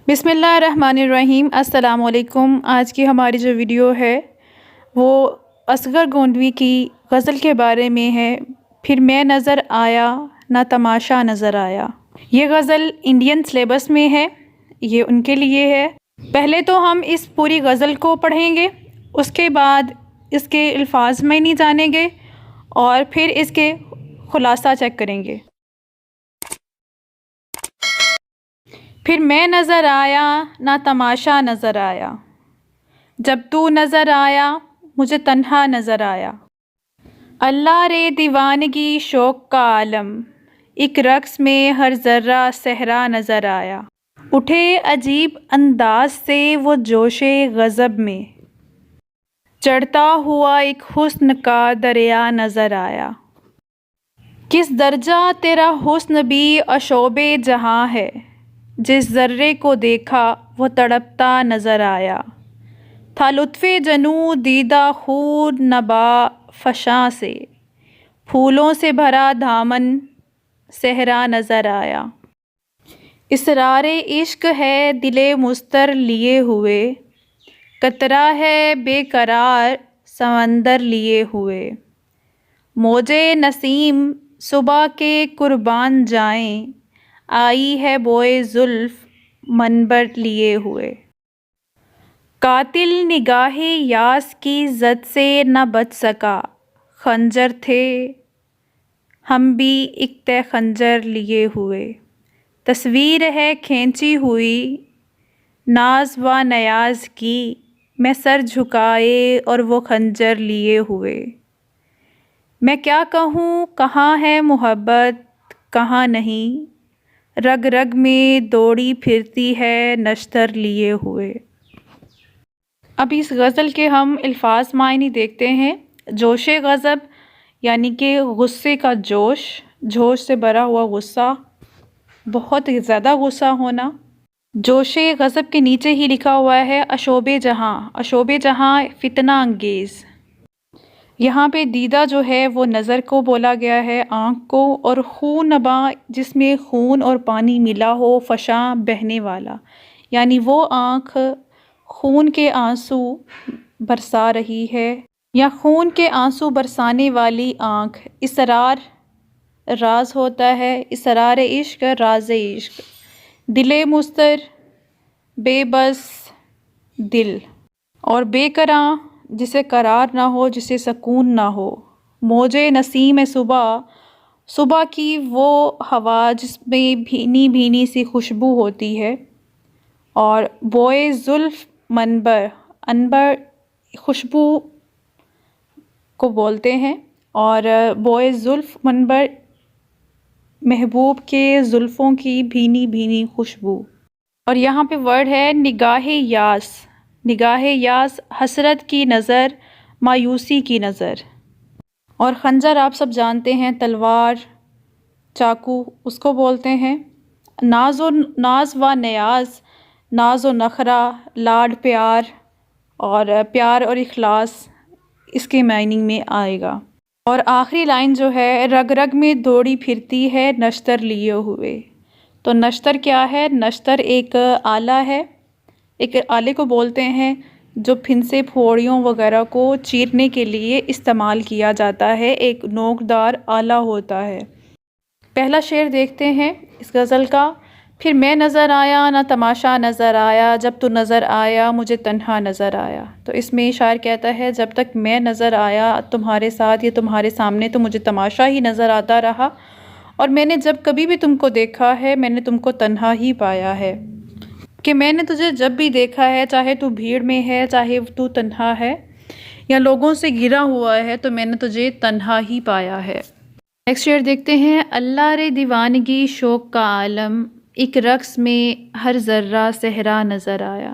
بسم اللہ الرحمن الرحیم۔ السلام علیکم۔ آج کی ہماری جو ویڈیو ہے وہ اصغر گوندوی کی غزل کے بارے میں ہے، پھر میں نظر آیا نہ تماشا نظر آیا۔ یہ غزل انڈین سلیبس میں ہے، یہ ان کے لیے ہے۔ پہلے تو ہم اس پوری غزل کو پڑھیں گے، اس کے بعد اس کے الفاظ معنی جانیں گے اور پھر اس کے خلاصہ چیک کریں گے۔ پھر میں نظر آیا نہ تماشا نظر آیا، جب تو نظر آیا مجھے تنہا نظر آیا۔ اللہ رے دیوانگی شوق کا عالم، ایک رقص میں ہر ذرہ صحرا نظر آیا۔ اٹھے عجیب انداز سے وہ جوش غضب میں، چڑھتا ہوا ایک حسن کا دریا نظر آیا۔ کس درجہ تیرا حسن بھی عشوب جہاں ہے، جس ذرے کو دیکھا وہ تڑپتا نظر آیا۔ تھا لطف جنوں دیدہ خور نبا فشاں سے، پھولوں سے بھرا دامن صحرا نظر آیا۔ اسرار عشق ہے دل مضطر لیے ہوئے، قطرہ ہے بے قرار سمندر لیے ہوئے۔ موجے نسیم صبح کے قربان جائیں، آئی ہے بوئے زلف منبر لیے ہوئے۔ قاتل نگاہ یاس کی زد سے نہ بچ سکا، خنجر تھے ہم بھی ایک تہ خنجر لیے ہوئے۔ تصویر ہے کھینچی ہوئی ناز و نیاز کی، میں سر جھکائے اور وہ خنجر لیے ہوئے۔ میں کیا کہوں کہاں ہے محبت کہاں نہیں، رگ رگ میں دوڑی پھرتی ہے نشتر لیے ہوئے۔ اب اس غزل کے ہم الفاظ معنی دیکھتے ہیں۔ جوش غضب یعنی کہ غصے کا جوش، جوش سے بھرا ہوا غصہ، بہت زیادہ غصہ ہونا۔ جوش غضب کے نیچے ہی لکھا ہوا ہے عشوب جہاں، عشوب جہاں فتنہ انگیز۔ یہاں پہ دیدہ جو ہے وہ نظر کو بولا گیا ہے، آنکھ کو، اور خون نبا جس میں خون اور پانی ملا ہو، فشاں بہنے والا، یعنی وہ آنکھ خون کے آنسو برسا رہی ہے یا خون کے آنسو برسانے والی آنکھ۔ اسرار راز ہوتا ہے، اسرار عشق راز عشق۔ دل مضطر بے بس دل، اور بے قراں جسے قرار نہ ہو، جسے سکون نہ ہو۔ موجے نسیم صبح، صبح کی وہ ہوا جس میں بھینی بھینی سی خوشبو ہوتی ہے، اور بوئے زلف منبر، عنبر خوشبو کو بولتے ہیں، اور بوئے زلف منبر محبوب کے زلفوں کی بھینی بھینی خوشبو۔ اور یہاں پہ ورڈ ہے نگاہ یاس، نگاہ یاس حسرت کی نظر، مایوسی کی نظر۔ اور خنجر آپ سب جانتے ہیں، تلوار، چاقو، اس کو بولتے ہیں۔ ناز و نیاز، ناز و نخرہ، لاڈ پیار، اور پیار اور اخلاص اس کے معنی میں آئے گا۔ اور آخری لائن جو ہے، رگ رگ میں دوڑی پھرتی ہے نشتر لیے ہوئے۔ تو نشتر کیا ہے؟ نشتر ایک آلہ ہے، ایک آلے کو بولتے ہیں جو پھنسے پھوڑیوں وغیرہ کو چیرنے کے لیے استعمال کیا جاتا ہے، ایک نوکدار آلہ ہوتا ہے۔ پہلا شعر دیکھتے ہیں اس غزل کا۔ پھر میں نظر آیا نہ تماشا نظر آیا، جب تو نظر آیا مجھے تنہا نظر آیا۔ تو اس میں شاعر کہتا ہے جب تک میں نظر آیا تمہارے ساتھ یا تمہارے سامنے تو مجھے تماشا ہی نظر آتا رہا، اور میں نے جب کبھی بھی تم کو دیکھا ہے میں نے تم کو تنہا ہی پایا ہے، کہ میں نے تجھے جب بھی دیکھا ہے، چاہے تو بھیڑ میں ہے، چاہے تو تنہا ہے یا لوگوں سے گھرا ہوا ہے، تو میں نے تجھے تنہا ہی پایا ہے۔ نیکسٹ شعر دیکھتے ہیں۔ اللہ رے دیوانگی شوق کا عالم، ایک رقص میں ہر ذرہ صحرا نظر آیا۔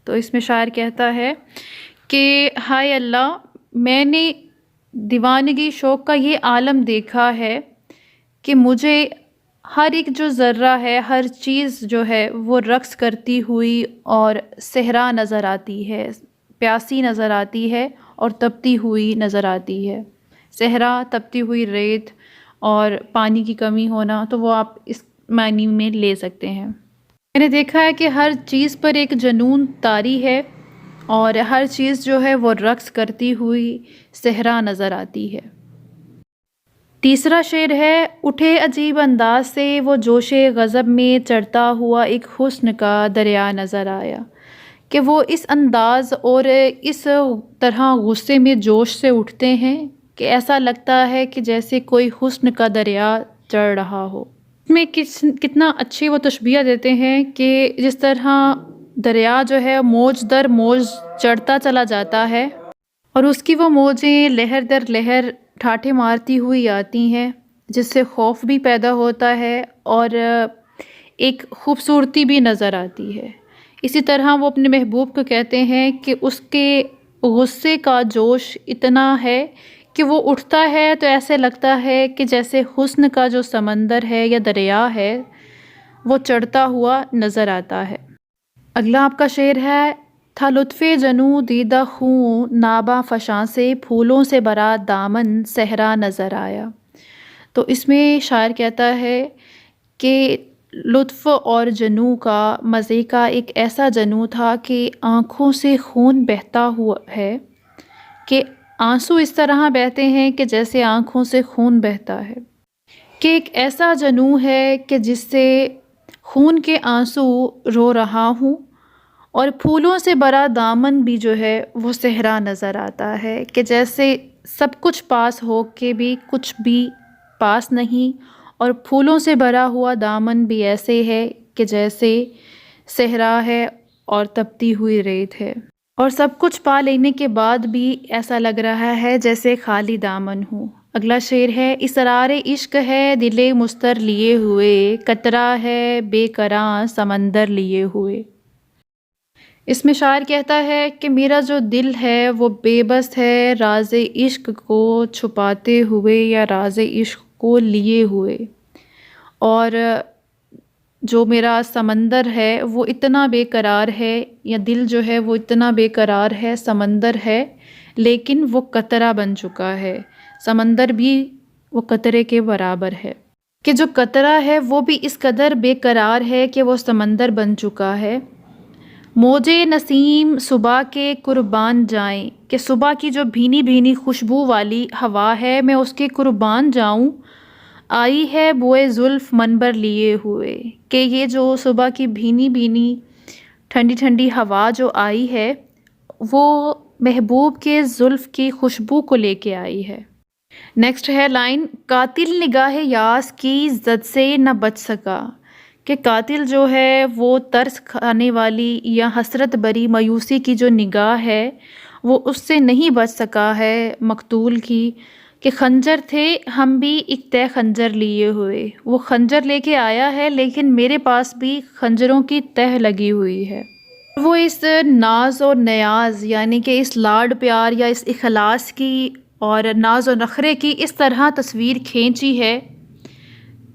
تو اس میں شاعر کہتا ہے کہ ہائے اللہ، میں نے دیوانگی شوق کا یہ عالم دیکھا ہے کہ مجھے ہر ایک جو ذرہ ہے، ہر چیز جو ہے وہ رقص کرتی ہوئی اور صحرا نظر آتی ہے، پیاسی نظر آتی ہے اور تپتی ہوئی نظر آتی ہے۔ صحرا، تپتی ہوئی ریت اور پانی کی کمی ہونا، تو وہ آپ اس معنی میں لے سکتے ہیں۔ میں نے دیکھا ہے کہ ہر چیز پر ایک جنون طاری ہے اور ہر چیز جو ہے وہ رقص کرتی ہوئی صحرا نظر آتی ہے۔ تیسرا شعر ہے، اٹھے عجیب انداز سے وہ جوش غضب میں چڑھتا ہوا ایک حسن کا دریا نظر آیا، کہ وہ اس انداز اور اس طرح غصے میں جوش سے اٹھتے ہیں کہ ایسا لگتا ہے کہ جیسے کوئی حسن کا دریا چڑھ رہا ہو۔ میں کتنا اچھی وہ تشبیہ دیتے ہیں کہ جس طرح دریا جو ہے موج در موج چڑھتا چلا جاتا ہے اور اس کی وہ موجیں لہر در لہر ٹھاٹھے مارتی ہوئی آتی ہیں، جس سے خوف بھی پیدا ہوتا ہے اور ایک خوبصورتی بھی نظر آتی ہے۔ اسی طرح وہ اپنے محبوب کو کہتے ہیں کہ اس کے غصے کا جوش اتنا ہے کہ وہ اٹھتا ہے تو ایسے لگتا ہے کہ جیسے حسن کا جو سمندر ہے یا دریا ہے وہ چڑھتا ہوا نظر آتا ہے۔ اگلا آپ کا شعر ہے، تھا لطف جنوں دیدہ خوں ناباں فشاں سے پھولوں سے بھرا دامن صحرا نظر آیا۔ تو اس میں شاعر کہتا ہے کہ لطف اور جنوں کا، مزے کا ایک ایسا جنوں تھا کہ آنکھوں سے خون بہتا ہوا ہے، کہ آنسو اس طرح بہتے ہیں کہ جیسے آنکھوں سے خون بہتا ہے، کہ ایک ایسا جنوں ہے کہ جس سے خون کے آنسو رو رہا ہوں، اور پھولوں سے بھرا دامن بھی جو ہے وہ صحرا نظر آتا ہے، کہ جیسے سب کچھ پاس ہو کے بھی کچھ بھی پاس نہیں، اور پھولوں سے بھرا ہوا دامن بھی ایسے ہے کہ جیسے صحرا ہے اور تپتی ہوئی ریت ہے، اور سب کچھ پا لینے کے بعد بھی ایسا لگ رہا ہے جیسے خالی دامن ہوں۔ اگلا شعر ہے، اسرار عشق ہے دل مستر لیے ہوئے، قطرہ ہے بے کراں سمندر لیے ہوئے۔ اس میں شاعر کہتا ہے کہ میرا جو دل ہے وہ بے بس ہے راز عشق کو چھپاتے ہوئے یا راز عشق کو لیے ہوئے، اور جو میرا سمندر ہے وہ اتنا بے قرار ہے، یا دل جو ہے وہ اتنا بے قرار ہے، سمندر ہے لیکن وہ قطرہ بن چکا ہے، سمندر بھی وہ قطرے کے برابر ہے، کہ جو قطرہ ہے وہ بھی اس قدر بے قرار ہے کہ وہ سمندر بن چکا ہے۔ موجے نسیم صبح کے قربان جائیں، کہ صبح کی جو بھینی بھینی خوشبو والی ہوا ہے میں اس کے قربان جاؤں، آئی ہے بوئے زلف منبر لیے ہوئے، کہ یہ جو صبح کی بھینی بھینی ٹھنڈی ٹھنڈی ہوا جو آئی ہے وہ محبوب کے زلف کی خوشبو کو لے کے آئی ہے۔ نیکسٹ ہے لائن، قاتل نگاہ یاس کی زد سے نہ بچ سکا، کہ قاتل جو ہے وہ ترس کھانے والی یا حسرت بری مایوسی کی جو نگاہ ہے وہ اس سے نہیں بچ سکا ہے مقتول کی، کہ خنجر تھے ہم بھی ایک تہ خنجر لیے ہوئے، وہ خنجر لے کے آیا ہے لیکن میرے پاس بھی خنجروں کی تہ لگی ہوئی ہے۔ وہ اس ناز اور نیاز یعنی کہ اس لاڈ پیار یا اس اخلاص کی اور ناز و نخرے کی اس طرح تصویر کھینچی ہے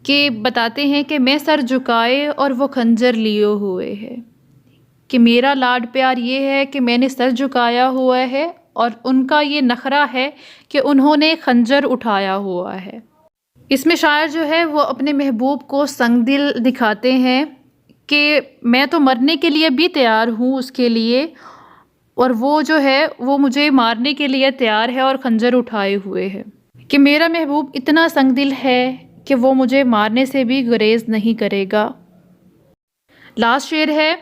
کہ بتاتے ہیں کہ میں سر جھکائے اور وہ خنجر لیے ہوئے ہے، کہ میرا لاڈ پیار یہ ہے کہ میں نے سر جھکایا ہوا ہے اور ان کا یہ نخرہ ہے کہ انہوں نے خنجر اٹھایا ہوا ہے۔ اس میں شاعر جو ہے وہ اپنے محبوب کو سنگ دل دکھاتے ہیں کہ میں تو مرنے کے لیے بھی تیار ہوں اس کے لیے، اور وہ جو ہے وہ مجھے مارنے کے لیے تیار ہے اور خنجر اٹھائے ہوئے ہے، کہ میرا محبوب اتنا سنگ دل ہے کہ وہ مجھے مارنے سے بھی گریز نہیں کرے گا۔ لاسٹ شعر ہے،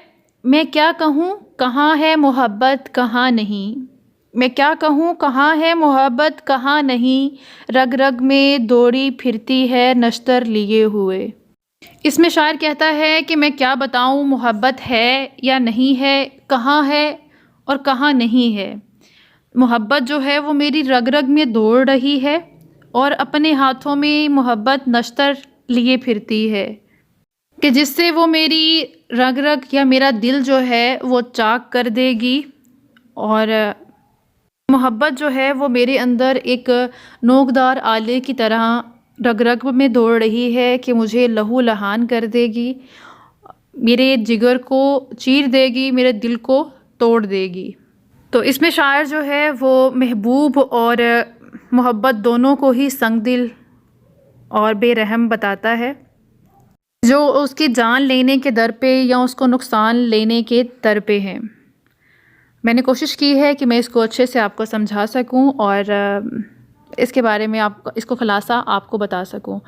میں کیا کہوں کہاں ہے محبت کہاں نہیں، میں کیا کہوں کہاں ہے محبت کہاں نہیں، رگ رگ میں دوڑی پھرتی ہے نشتر لیے ہوئے۔ اس میں شاعر کہتا ہے کہ میں کیا بتاؤں محبت ہے یا نہیں ہے، کہاں ہے اور کہاں نہیں ہے۔ محبت جو ہے وہ میری رگ رگ میں دوڑ رہی ہے اور اپنے ہاتھوں میں محبت نشتر لیے پھرتی ہے، کہ جس سے وہ میری رگ رگ یا میرا دل جو ہے وہ چاک کر دے گی، اور محبت جو ہے وہ میرے اندر ایک نوکدار آلے کی طرح رگ رگ میں دوڑ رہی ہے کہ مجھے لہو لہان کر دے گی، میرے جگر کو چیر دے گی، میرے دل کو توڑ دے گی۔ تو اس میں شاعر جو ہے وہ محبوب اور محبت دونوں کو ہی سنگ دل اور بے رحم بتاتا ہے۔ جو اس کی جان لینے کے در پہ یا اس کو نقصان لینے کے در پہ ہے۔ میں نے کوشش کی ہے کہ میں اس کو اچھے سے آپ کو سمجھا سکوں اور اس کے بارے میں اس کو خلاصہ آپ کو بتا سکوں۔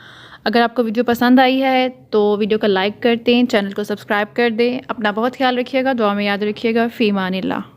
اگر آپ کو ویڈیو پسند آئی ہے تو ویڈیو کو لائک کر دیں، چینل کو سبسکرائب کر دیں، اپنا بہت خیال رکھیے گا، دعا میں یاد رکھیے گا، فی امان اللہ۔